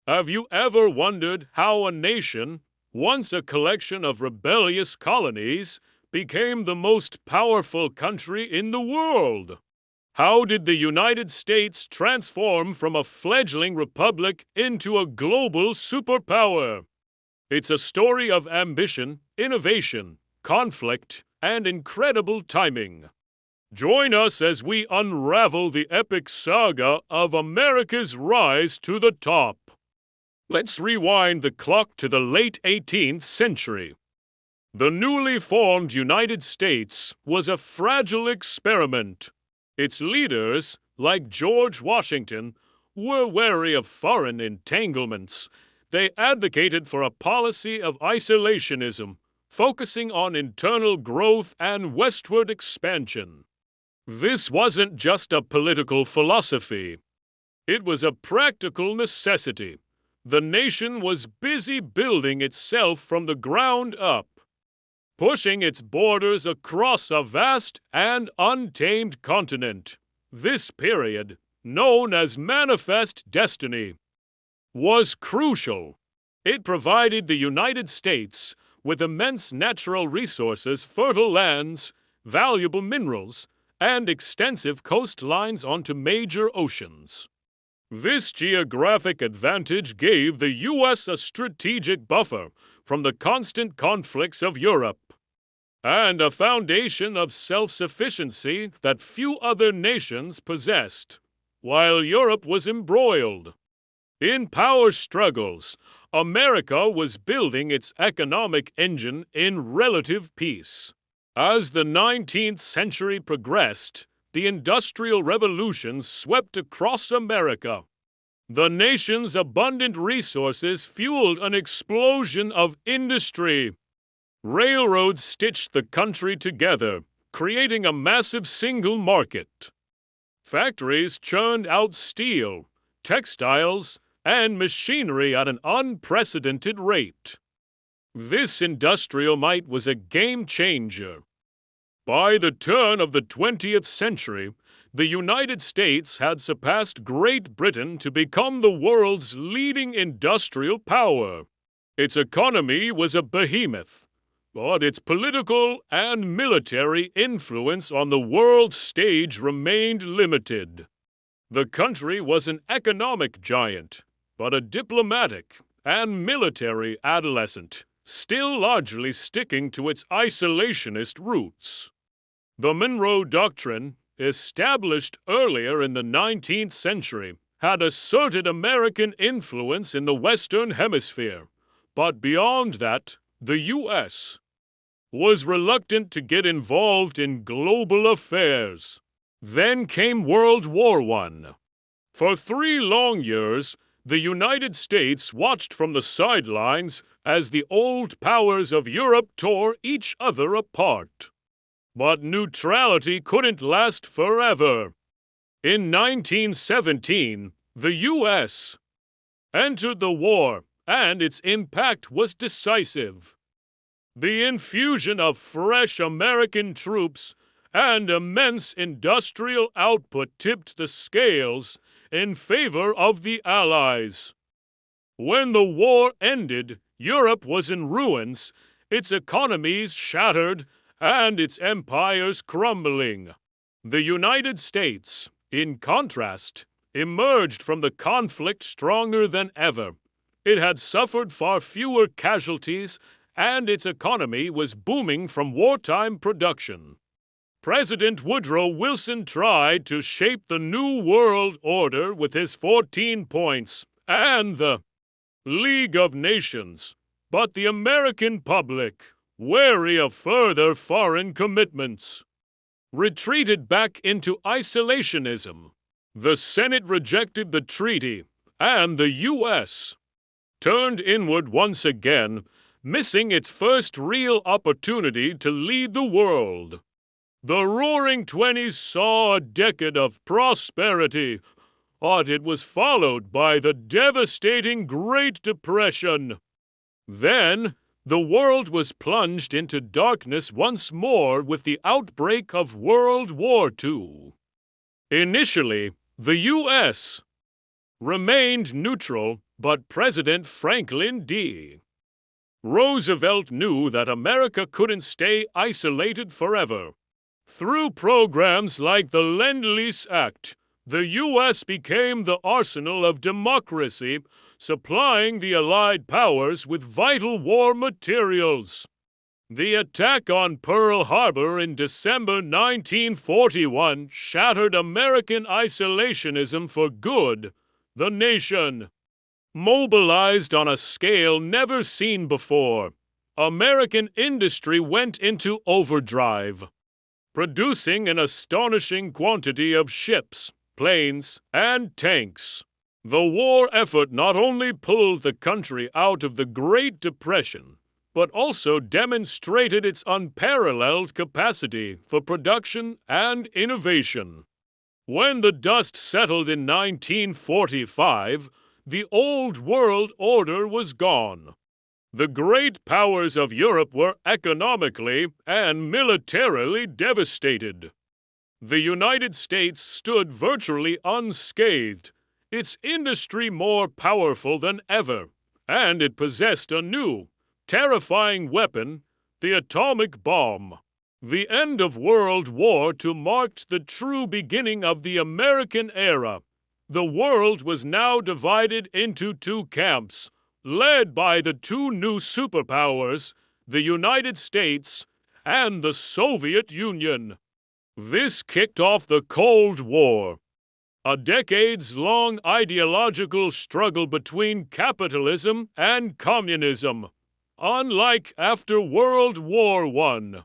Have you ever wondered how a nation, once a collection of rebellious colonies, became the most powerful country in the world? How did the United States transform from a fledgling republic into a global superpower? It's a story of ambition, innovation, conflict, and incredible timing. Join us as we unravel the epic saga of America's rise to the top. Let's rewind the clock to the late 18th century. The newly formed United States was a fragile experiment. Its leaders, like George Washington, were wary of foreign entanglements. They advocated for a policy of isolationism, focusing on internal growth and westward expansion. This wasn't just a political philosophy. It was a practical necessity. The nation was busy building itself from the ground up, pushing its borders across a vast and untamed continent. This period, known as Manifest Destiny, was crucial. It provided the United States with immense natural resources, fertile lands, valuable minerals, and extensive coastlines onto major oceans. This geographic advantage gave the U.S. a strategic buffer from the constant conflicts of Europe, and a foundation of self-sufficiency that few other nations possessed, while Europe was embroiled in power struggles. America was building its economic engine in relative peace. As the 19th century progressed, the Industrial Revolution swept across America. The nation's abundant resources fueled an explosion of industry. Railroads stitched the country together, creating a massive single market. Factories churned out steel, textiles, and machinery at an unprecedented rate. This industrial might was a game changer. By the turn of the 20th century, the United States had surpassed Great Britain to become the world's leading industrial power. Its economy was a behemoth, but its political and military influence on the world stage remained limited. The country was an economic giant, but a diplomatic and military adolescent, still largely sticking to its isolationist roots. The Monroe Doctrine, established earlier in the 19th century, had asserted American influence in the Western Hemisphere, but beyond that, the U.S. was reluctant to get involved in global affairs. Then came World War I. For 3 long years, the United States watched from the sidelines as the old powers of Europe tore each other apart. But neutrality couldn't last forever. In 1917, the U.S. entered the war, and its impact was decisive. The infusion of fresh American troops and immense industrial output tipped the scales in favor of the Allies. When the war ended, Europe was in ruins, its economies shattered, and its empires crumbling. The United States, in contrast, emerged from the conflict stronger than ever. It had suffered far fewer casualties, and its economy was booming from wartime production. President Woodrow Wilson tried to shape the New World Order with his 14 points and the League of Nations, but the American public, wary of further foreign commitments, retreated back into isolationism. The Senate rejected the treaty, and the U.S. turned inward once again, missing its first real opportunity to lead the world. The Roaring Twenties saw a decade of prosperity, but it was followed by the devastating Great Depression. Then, the world was plunged into darkness once more with the outbreak of World War II. Initially, the U.S. remained neutral, but President Franklin D. Roosevelt knew that America couldn't stay isolated forever. Through programs like the Lend-Lease Act, the U.S. became the arsenal of democracy, supplying the Allied powers with vital war materials. The attack on Pearl Harbor in December 1941 shattered American isolationism for good. The nation, mobilized on a scale never seen before, American industry went into overdrive, producing an astonishing quantity of ships, planes, and tanks. The war effort not only pulled the country out of the Great Depression, but also demonstrated its unparalleled capacity for production and innovation. When the dust settled in 1945, the old world order was gone. The great powers of Europe were economically and militarily devastated. The United States stood virtually unscathed, its industry more powerful than ever, and it possessed a new, terrifying weapon, the atomic bomb. The end of World War II marked the true beginning of the American era. The world was now divided into two camps, led by the two new superpowers, the United States and the Soviet Union. This kicked off the Cold War, a decades-long ideological struggle between capitalism and communism, unlike after World War I.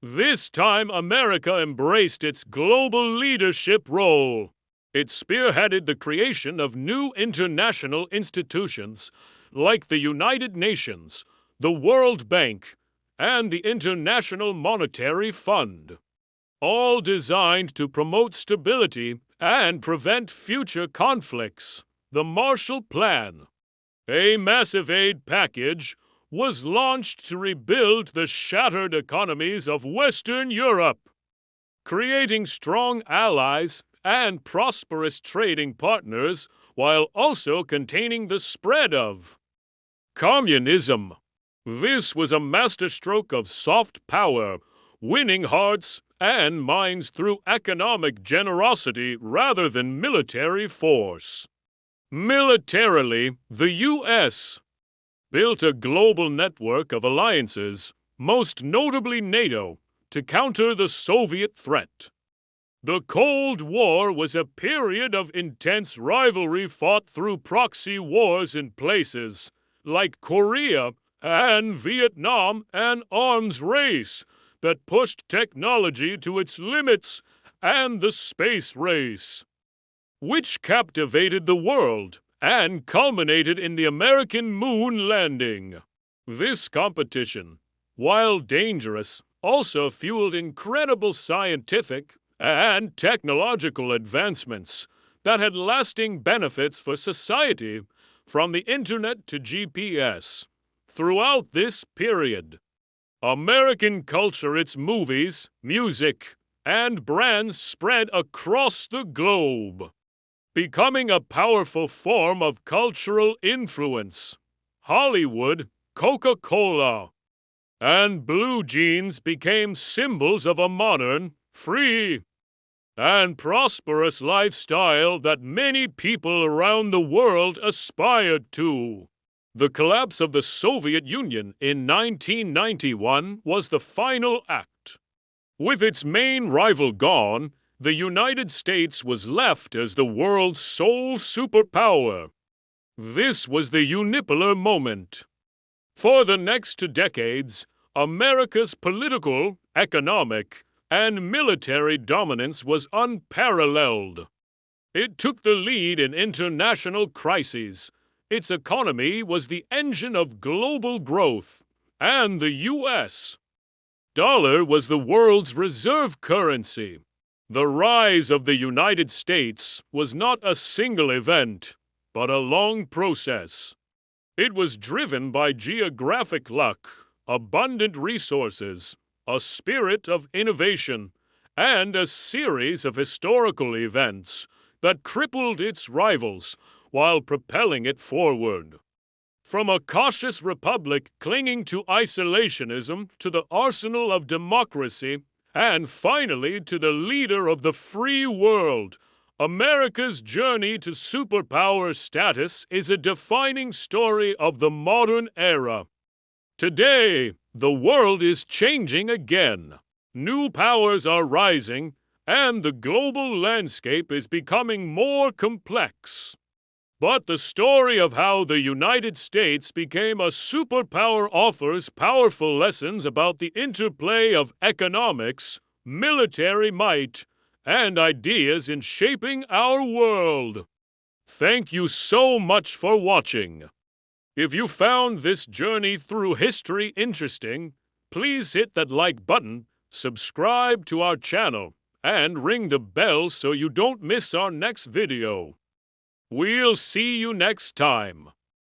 This time America embraced its global leadership role. It spearheaded the creation of new international institutions like the United Nations, the World Bank, and the International Monetary Fund, all designed to promote stability and prevent future conflicts. The Marshall Plan, a massive aid package, was launched to rebuild the shattered economies of Western Europe, creating strong allies and prosperous trading partners while also containing the spread of communism. This was a masterstroke of soft power, winning hearts and minds through economic generosity rather than military force. Militarily, the U.S. built a global network of alliances, most notably NATO, to counter the Soviet threat. The Cold War was a period of intense rivalry fought through proxy wars in places like Korea and Vietnam, an arms race that pushed technology to its limits, and the space race, which captivated the world and culminated in the American moon landing. This competition, while dangerous, also fueled incredible scientific and technological advancements that had lasting benefits for society, from the internet to GPS. Throughout this period, American culture, its movies, music, and brands spread across the globe, becoming a powerful form of cultural influence. Hollywood, Coca-Cola, and blue jeans became symbols of a modern, free, and prosperous lifestyle that many people around the world aspired to. The collapse of the Soviet Union in 1991 was the final act. With its main rival gone, the United States was left as the world's sole superpower. This was the unipolar moment. For the next 2 decades, America's political, economic, and military dominance was unparalleled. It took the lead in international crises. Its economy was the engine of global growth, and the U.S. dollar was the world's reserve currency. The rise of the United States was not a single event, but a long process. It was driven by geographic luck, abundant resources, a spirit of innovation, and a series of historical events that crippled its rivals while propelling it forward. From a cautious republic clinging to isolationism to the arsenal of democracy, and finally to the leader of the free world, America's journey to superpower status is a defining story of the modern era. Today, the world is changing again. New powers are rising, and the global landscape is becoming more complex. But the story of how the United States became a superpower offers powerful lessons about the interplay of economics, military might, and ideas in shaping our world. Thank you so much for watching. If you found this journey through history interesting, please hit that like button, subscribe to our channel, and ring the bell so you don't miss our next video. We'll see you next time.